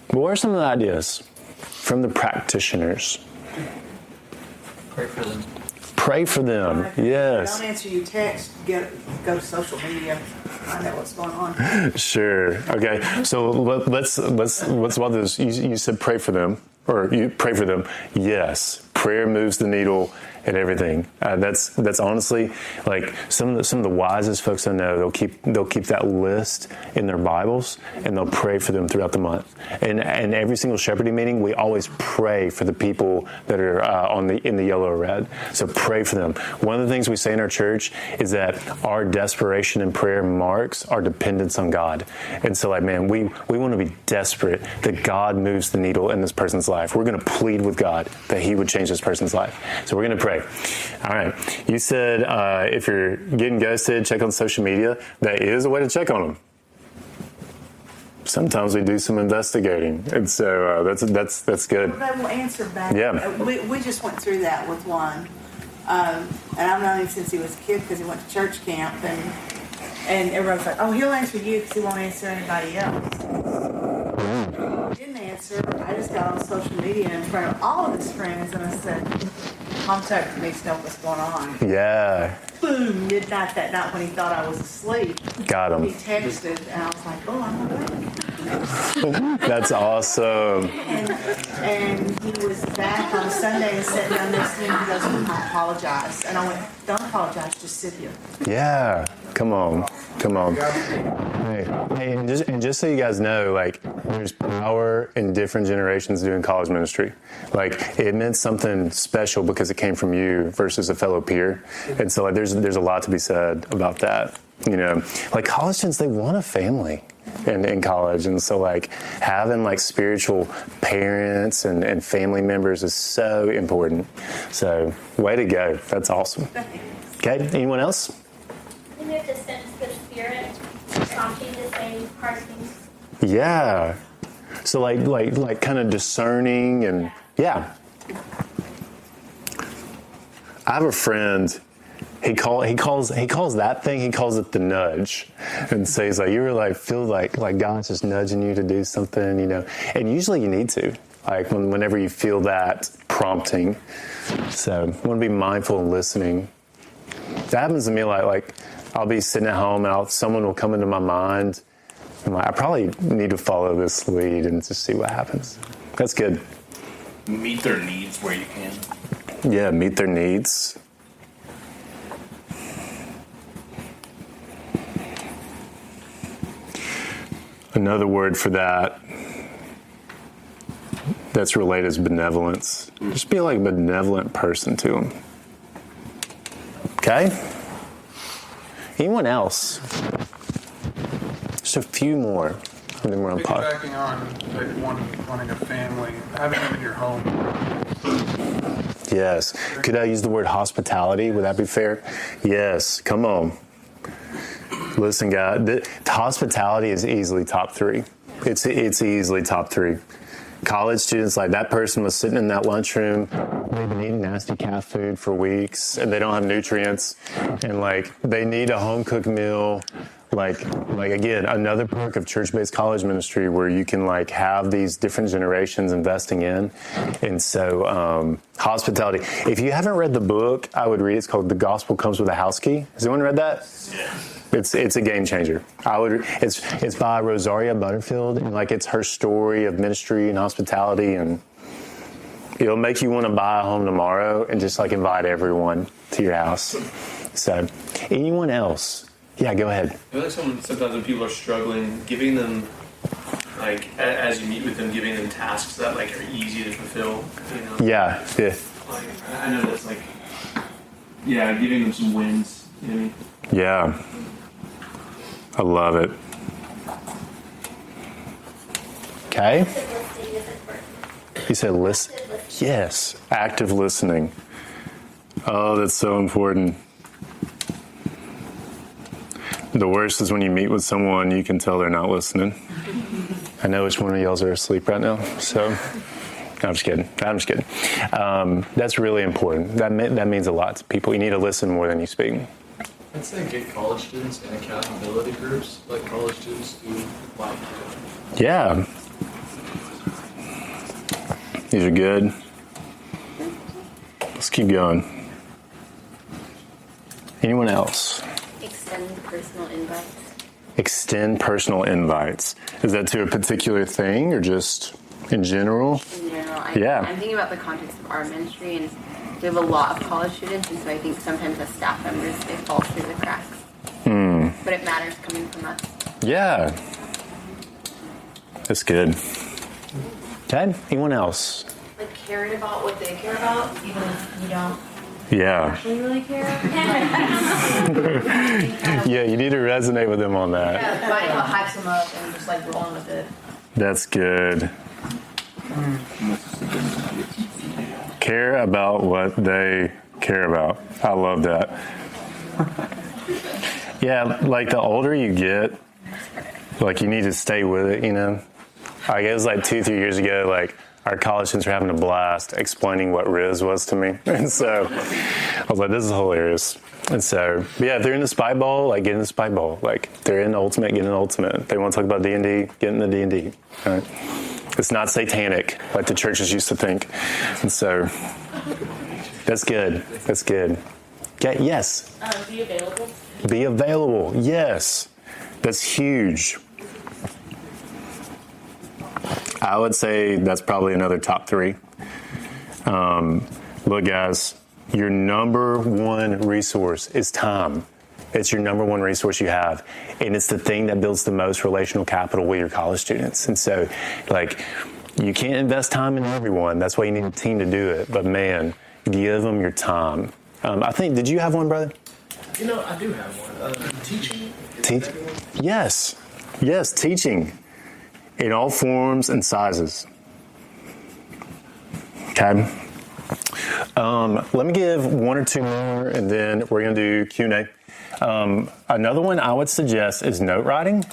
But what are some of the ideas from the practitioners?
Pray for them.
Pray for them. Yes.
Don't answer your text. Go to social media. Find out what's going on.
Sure. Okay. So let's about this. You said pray for them, or you pray for them. Yes. Prayer moves the needle and everything. That's honestly like some of the wisest folks I know. They'll keep that list in their Bibles and they'll pray for them throughout the month. And every single shepherding meeting, we always pray for the people that are in the yellow or red. So pray for them. One of the things we say in our church is that our desperation in prayer marks our dependence on God. And so, like, man, we want to be desperate that God moves the needle in this person's life. We're going to plead with God that He would change this person's life. So we're going to pray. All right. You said if you're getting ghosted, check on social media. That is a way to check on them. Sometimes we do some investigating, and so that's good.
Well, they will answer back.
Yeah.
We just went through that with one, and I've known him since he was a kid because he went to church camp, and everyone's like, "Oh, he'll answer you because he won't answer anybody else." He didn't answer. I just got on social media in front of all of his friends, and I said, "Contact me to know what's going on."
Yeah.
Boom! Midnight that night when he thought I was asleep.
Got him.
He texted, and I was like, "Oh, I'm awake."
That's awesome.
And he was back on Sunday and sat down next to me and he goes, "I apologize." And I went, "Don't apologize, just sit here."
Yeah. Come on. Hey, and just so you guys know, like, there's power in different generations doing college ministry. Like, it meant something special because it came from you versus a fellow peer. And so, like, there's a lot to be said about that. You know, like, college students, they want a family in college. And so, like, having, like, spiritual parents and family members is so important. So, way to go. That's awesome. Okay, anyone else?
We have to sense the Spirit prompting to say hard things.
Yeah. So like kind of discerning and yeah. I have a friend. He calls that thing. He calls it the nudge, and so he's like, you really feel like God's just nudging you to do something, you know. And usually you need to, like whenever you feel that prompting. So I want to be mindful and listening. That happens to me like I'll be sitting at home and someone will come into my mind. I'm like, I probably need to follow this lead and just see what happens. That's good.
Meet their needs where you can.
Yeah, meet their needs. Another word for that's related is benevolence. Just be like a benevolent person to them. Okay? Anyone else? Just a few more. And then we're on pod.
Piggybacking on like wanting a family, having them in your home.
Yes. Could I use the word hospitality? Would that be fair? Yes. Come on. Listen, guys. Hospitality is easily top 3. It's easily top 3. College students, like that person was sitting in that lunchroom. They've been eating nasty cat food for weeks, and they don't have nutrients, and like they need a home cooked meal. Like again, another perk of church-based college ministry where you can like have these different generations investing in. And so hospitality. If you haven't read the book, I would read. It's called The Gospel Comes with a House Key. Has anyone read that?
Yeah.
It's a game changer. It's by Rosaria Butterfield, and like it's her story of ministry and hospitality, and it'll make you want to buy a home tomorrow and just like invite everyone to your house. So, anyone else? Yeah, go ahead.
I feel like sometimes when people are struggling, giving them, like, as you meet with them, giving them tasks that, like, are easy to fulfill, you know?
Yeah.
Like, I know that's, like, yeah, giving them some wins, you know what I mean?
Yeah. I love it. Okay. You said listen. Yes. Active listening. Oh, that's so important. The worst is when you meet with someone, you can tell they're not listening. I know which one of y'all are asleep right now. So, I'm just kidding. That's really important. That means a lot to people. You need to listen more than you speak.
I'd say get college students in accountability groups, like college students do like.
Yeah. These are good. Let's keep going. Anyone else?
Extend personal invites.
Extend personal invites. Is that to a particular thing or just in general?
In general,
Yeah.
I'm thinking about the context of our ministry, and we have a lot of college students, and so I think sometimes as staff members, it falls through the cracks. But it matters coming from us.
Yeah. That's good. Okay. Anyone else?
Like caring about what they care about, even if you don't
Yeah.
actually really care.
Yeah, you need to resonate with them on that.
Yeah, finding what hypes them up and just like rolling with it.
That's good. Care about what they care about. I love that. Yeah, like the older you get, like you need to stay with it, you know? I guess like 2-3 years ago, like our college students were having a blast explaining what Riz was to me. And so I was like, this is hilarious. And so, yeah, if they're in the Spy Bowl, like get in the Spy Bowl. Like if they're in the Ultimate, get in the Ultimate. If they want to talk about D&D, get in the D&D. Right? It's not satanic like the churches used to think. And so that's good. That's good. Okay, yes.
Be available.
Be available. Yes. That's huge. I would say that's probably another top 3. Look, guys, your number one resource is time. It's your number one resource you have. And it's the thing that builds the most relational capital with your college students. And so, like, you can't invest time in everyone. That's why you need a team to do it. But, man, give them your time. I think, did you have one, brother?
You know, I do have one. Teaching.
Yes. Yes, teaching. In all forms and sizes. Okay. Let me give 1 or 2 more, and then we're going to do Q&A. Another one I would suggest is note writing.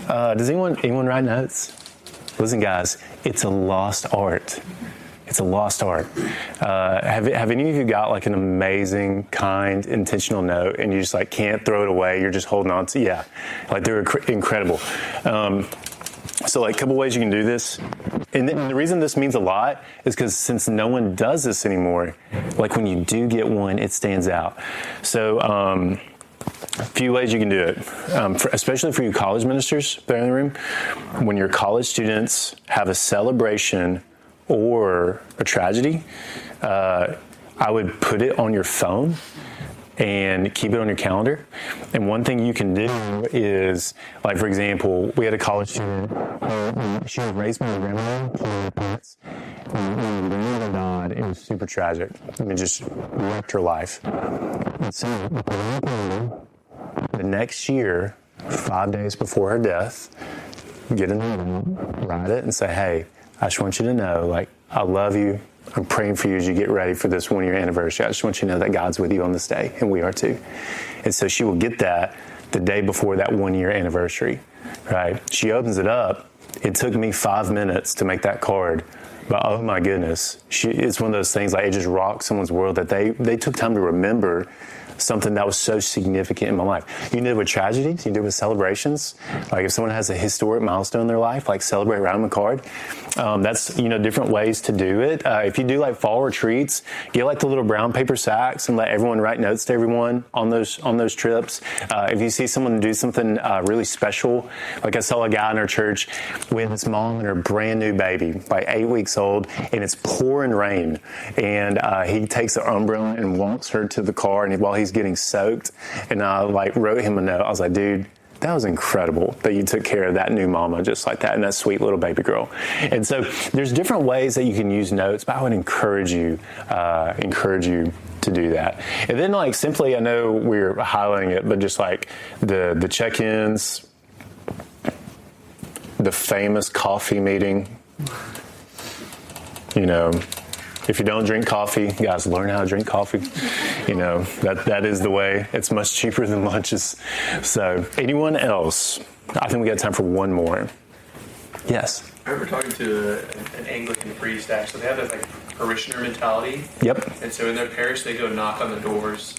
Does anyone write notes? Listen, guys, it's a lost art. It's a lost art. Have any of you got like an amazing, kind, intentional note and you just like can't throw it away? You're just holding on to, yeah, like they're incredible. So like a couple ways you can do this. And the reason this means a lot is because since no one does this anymore, like when you do get one, it stands out. So a few ways you can do it, especially for you college ministers that are in the room. When your college students have a celebration or a tragedy, I would put it on your phone and keep it on your calendar. And one thing you can do is, like, for example, we had a college student who she was raised by her grandmother, her parents, and when the grandmother died, it was super tragic. I mean, just wrecked her life. And so the next year, 5 days before her death, get a note, write it, and say, hey, I just want you to know, like, I love you. I'm praying for you as you get ready for this 1 year anniversary. I just want you to know that God's with you on this day, and we are too. And so she will get that the day before that 1 year anniversary, right? She opens it up. It took me 5 minutes to make that card, but oh my goodness, it's one of those things, like it just rocked someone's world that they took time to remember something that was so significant in my life. You can do it with tragedies, you can do it with celebrations. Like if someone has a historic milestone in their life, like celebrate around them a card. That's, different ways to do it. If you do like fall retreats, get like the little brown paper sacks and let everyone write notes to everyone on those trips. If you see someone do something really special, like I saw a guy in our church with his mom and her brand new baby, like 8 weeks old, and it's pouring rain. And he takes the umbrella and walks her to the car, and while he's getting soaked, and I like wrote him a note. I was like, dude, that was incredible that you took care of that new mama just like that and that sweet little baby girl. And so there's different ways that you can use notes, but I would encourage you to do that. And then like simply, I know we're highlighting it, but just like the check-ins, the famous coffee meeting, if you don't drink coffee, guys, learn how to drink coffee. That is the way. It's much cheaper than lunches. So anyone else? I think we got time for one more. Yes.
I remember talking to an Anglican priest, actually. They have this like parishioner mentality.
Yep.
And so in their parish, they go knock on the doors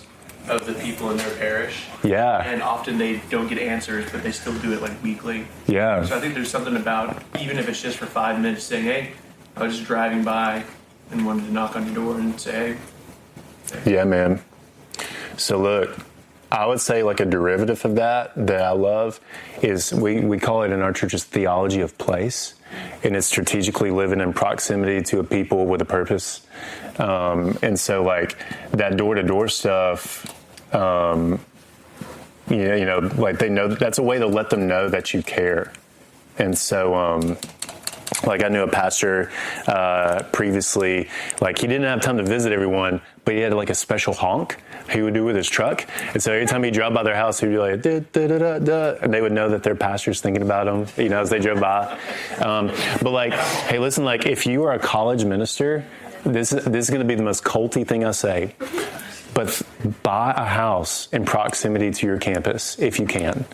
of the people in their parish.
Yeah.
And often they don't get answers, but they still do it like weekly.
Yeah.
So I think there's something about, even if it's just for 5 minutes, saying, hey, I was just driving by and wanted to knock on your door and say, hey.
Yeah, man. So look, I would say like a derivative of that I love is we call it in our churches theology of place. And it's strategically living in proximity to a people with a purpose. And so like that door-to-door stuff, like they know that's a way to let them know that you care. And so, like I knew a pastor previously, like he didn't have time to visit everyone, but he had like a special honk he would do with his truck. And so every time he drove by their house, he'd be like, da, da, da, da, da, and they would know that their pastor's thinking about them, as they drove by. But like, hey, listen, like if you are a college minister, this is going to be the most culty thing I say, but buy a house in proximity to your campus if you can.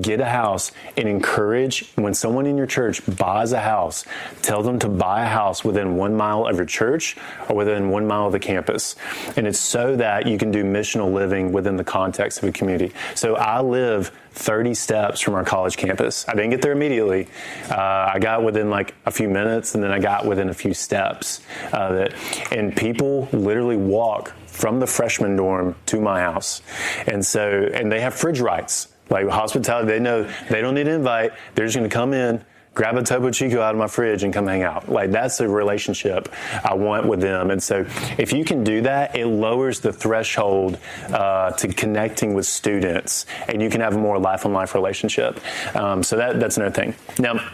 Get a house and encourage when someone in your church buys a house, tell them to buy a house within 1 mile of your church or within 1 mile of the campus. And it's so that you can do missional living within the context of a community. So I live 30 steps from our college campus. I didn't get there immediately. I got within like a few minutes and then I got within a few steps of it. And people literally walk from the freshman dorm to my house. And they have fridge rights. Like hospitality, they know they don't need an invite. They're just going to come in, grab a Topo Chico out of my fridge and come hang out. Like that's the relationship I want with them. And so if you can do that, it lowers the threshold to connecting with students and you can have a more life-on-life relationship. So that's another thing. Now,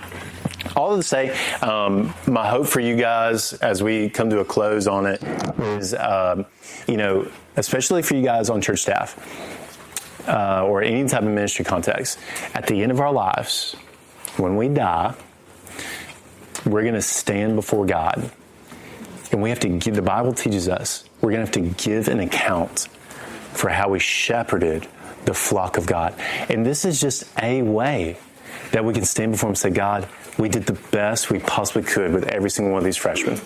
all to say, my hope for you guys as we come to a close on it is, especially for you guys on church staff, or any type of ministry context, at the end of our lives, when we die, we're going to stand before God. And we have to give, the Bible teaches us, we're going to have to give an account for how we shepherded the flock of God. And this is just a way that we can stand before Him and say, God, we did the best we possibly could with every single one of these freshmen.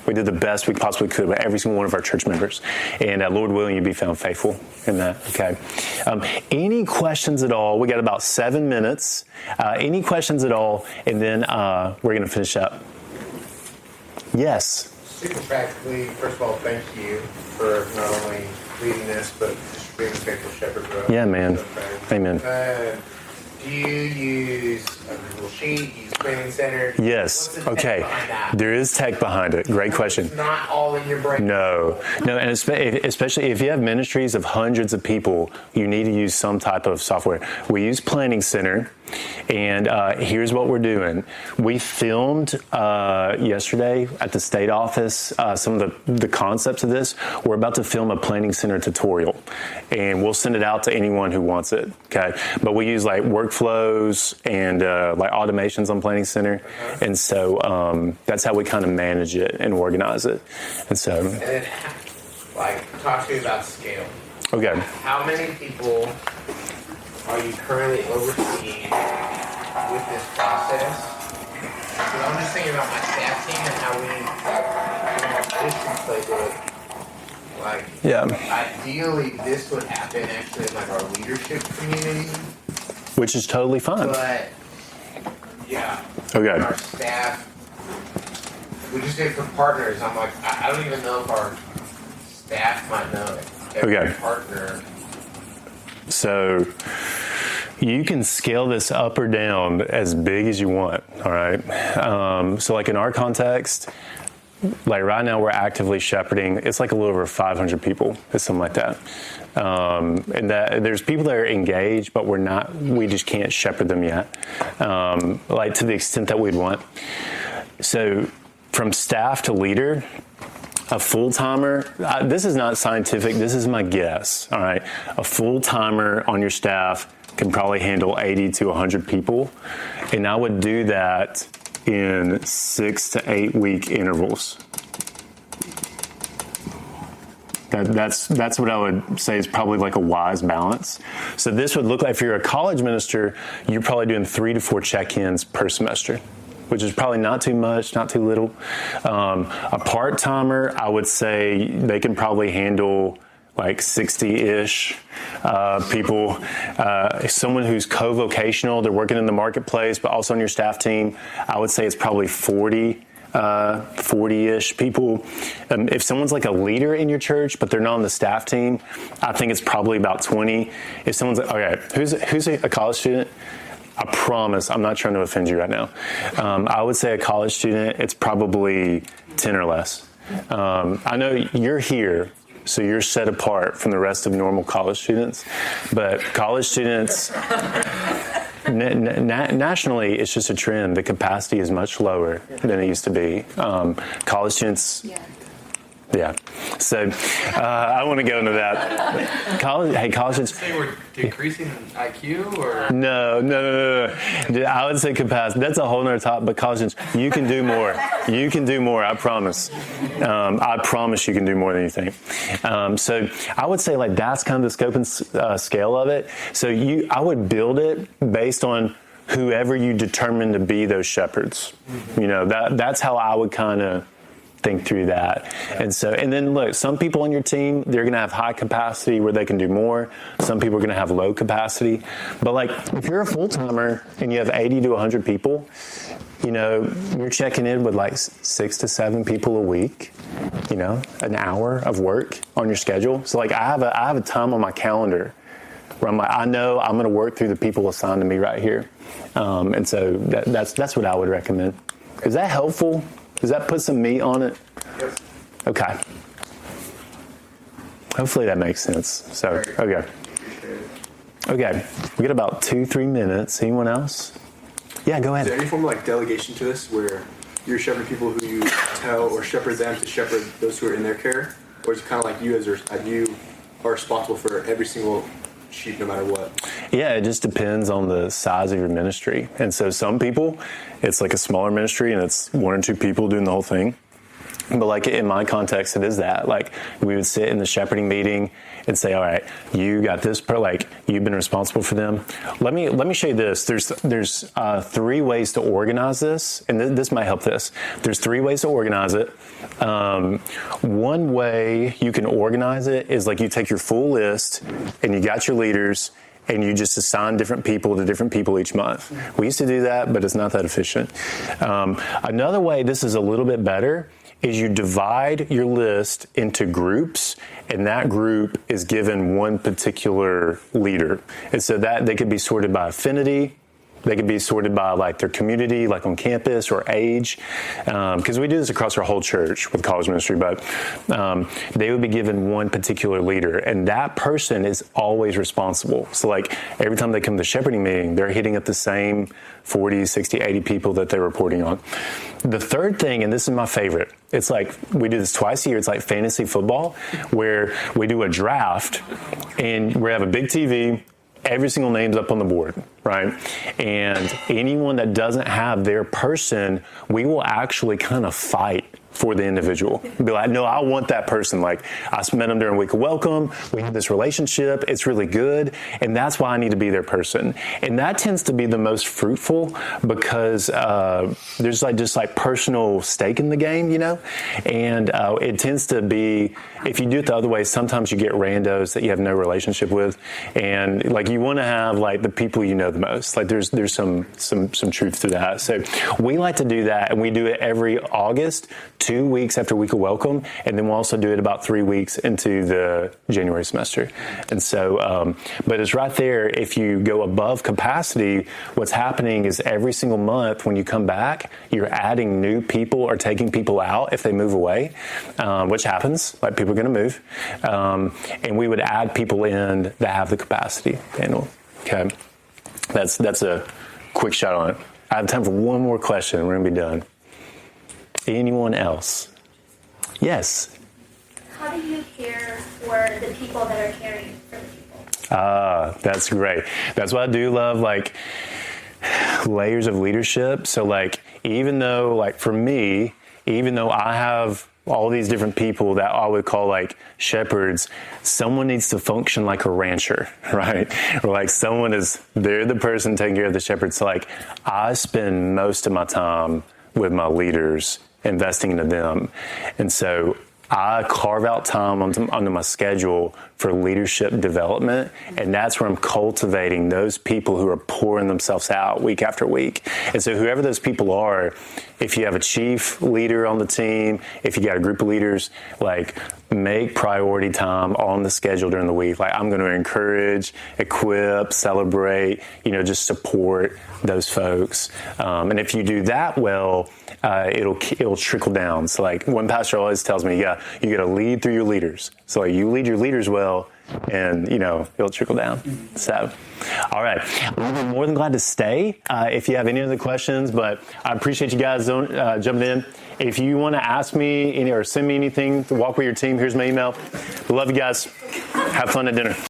We did the best we possibly could with every single one of our church members. And Lord willing, you be found faithful in that, okay? Any questions at all? We got about 7 minutes. Any questions at all? And then we're going to finish up. Yes?
Super practically, first of all, thank you for not only leading this, but just being a faithful shepherd.
Yeah, man. Amen.
Do you use a Google Sheet? Use Planning Center?
Yes. Okay. There is tech behind it. Great question.
It's not all in your brain.
No, and especially if you have ministries of hundreds of people, you need to use some type of software. We use Planning Center, and here's what we're doing. We filmed yesterday at the state office some of the concepts of this. We're about to film a Planning Center tutorial, and we'll send it out to anyone who wants it. Okay, but we use like workflows and like automations on Planning Center, and so that's how we kind of manage it and organize it. And so,
and then, talk to me about scale.
Okay.
How many people are you currently overseeing with this process? Because I'm just thinking about my staff team and how distance they do it. Ideally, this would happen actually in our leadership community.
Which is totally fine.
But, yeah.
Okay.
Our staff, we just did it for partners. I'm like, I don't even know if our staff might know it. Every partner.
So you can scale this up or down as big as you want, all right? So like in our context, like right now we're actively shepherding, it's like a little over 500 people, it's something like that. And that there's people that are engaged, but we just can't shepherd them yet, like to the extent that we'd want. So from staff to leader, a full-timer, this is not scientific, this is my guess, all right? A full-timer on your staff can probably handle 80 to 100 people, and I would do that in 6 to 8 week intervals. That's what I would say is probably like a wise balance. So this would look like, if you're a college minister, you're probably doing 3 to 4 check-ins per semester. which is probably not too much, not too little. A part-timer, I would say they can probably handle like 60-ish people. Someone who's co-vocational, they're working in the marketplace, but also on your staff team, I would say it's probably 40-ish people. If someone's like a leader in your church, but they're not on the staff team, I think it's probably about 20. If someone's like, okay, who's a college student? I promise, I'm not trying to offend you right now. I would say a college student, it's probably 10 or less. I know you're here, so you're set apart from the rest of normal college students, but college students, nationally, it's just a trend. The capacity is much lower than it used to be. College students, yeah. So I want to go into that. College students.
Say we're decreasing IQ, or
No. I would say capacity. That's a whole nother topic. But college students, you can do more. You can do more. I promise. I promise you can do more than you think. So I would say like that's kind of the scope and scale of it. So I would build it based on whoever you determine to be those shepherds. You know, that's how I would kind of think through that. And then look, some people on your team, they're going to have high capacity where they can do more. Some people are going to have low capacity. But like if you're a full-timer and you have 80 to 100 people, you know, you're checking in with like 6 to 7 people a week, you know, an hour of work on your schedule. So like I have a time on my calendar where I'm like, I know I'm going to work through the people assigned to me right here. And so that's what I would recommend. Is that helpful? Does that put some meat on it?
Yes.
Okay. Hopefully that makes sense. So, okay. Okay. We got about 2-3 minutes. Anyone else? Yeah, go ahead.
Is there any form of like delegation to this where you're shepherding people who you tell or shepherd them to shepherd those who are in their care? Or is it kind of like you are responsible for every single sheep no matter what?
Yeah, it just depends on the size of your ministry. And so some people, it's like a smaller ministry and it's 1 or 2 people doing the whole thing. But like in my context, it is that. Like we would sit in the shepherding meeting and say, all right, you got this, like you've been responsible for them. Let me show you this. There's 3 ways to organize this, and this might help this. There's 3 ways to organize it. One way you can organize it is like you take your full list and you got your leaders and you just assign different people to different people each month. We used to do that, but it's not that efficient. Another way, this is a little bit better, is you divide your list into groups, and that group is given one particular leader. And so that they could be sorted by affinity. They could be sorted by like their community, like on campus, or age, because we do this across our whole church with college ministry, but they would be given one particular leader, and that person is always responsible. So like every time they come to the shepherding meeting, they're hitting up the same 40, 60, 80 people that they're reporting on. The third thing, and this is my favorite, it's like we do this twice a year. It's like fantasy football, where we do a draft, and we have a big TV. Every single name's up on the board, right? And anyone that doesn't have their person, we will actually kind of fight for the individual. Be like, no, I want that person. Like, I met them during week of welcome. We have this relationship. It's really good. And that's why I need to be their person. And that tends to be the most fruitful because there's like just like personal stake in the game, you know? And it tends to be, if you do it the other way, sometimes you get randos that you have no relationship with. And like, you want to have like the people you know the most. Like there's some truth to that. So we like to do that, and we do it every August, 2 weeks after week of welcome, and then we'll also do it about 3 weeks into the January semester. And so, but it's right there. If you go above capacity, what's happening is every single month when you come back, you're adding new people or taking people out if they move away, which happens. Like people are going to move, and we would add people in that have the capacity to handle. Okay, that's a quick shot on it. I have time for one more question. We're going to be done. Anyone else? Yes.
How do you care for the people that are caring for the people?
That's great. That's what I do love, like layers of leadership. So like, even though like for me, even though I have all these different people that I would call like shepherds, someone needs to function like a rancher, right? Or like they're the person taking care of the shepherds. So like I spend most of my time with my leaders, investing into them. And so I carve out time onto my schedule for leadership development, and that's where I'm cultivating those people who are pouring themselves out week after week. And so whoever those people are, if you have a chief leader on the team, if you got a group of leaders, like make priority time on the schedule during the week. Like I'm going to encourage, equip, celebrate, just support those folks. And if you do that well, it'll trickle down. So like one pastor always tells me, you got to lead through your leaders. So like you lead your leaders well, and it'll trickle down. So, all right, I'll be more than glad to stay if you have any other questions. But I appreciate you guys jumping in. If you want to ask me or send me anything to walk with your team, here's my email. We love you guys. Have fun at dinner.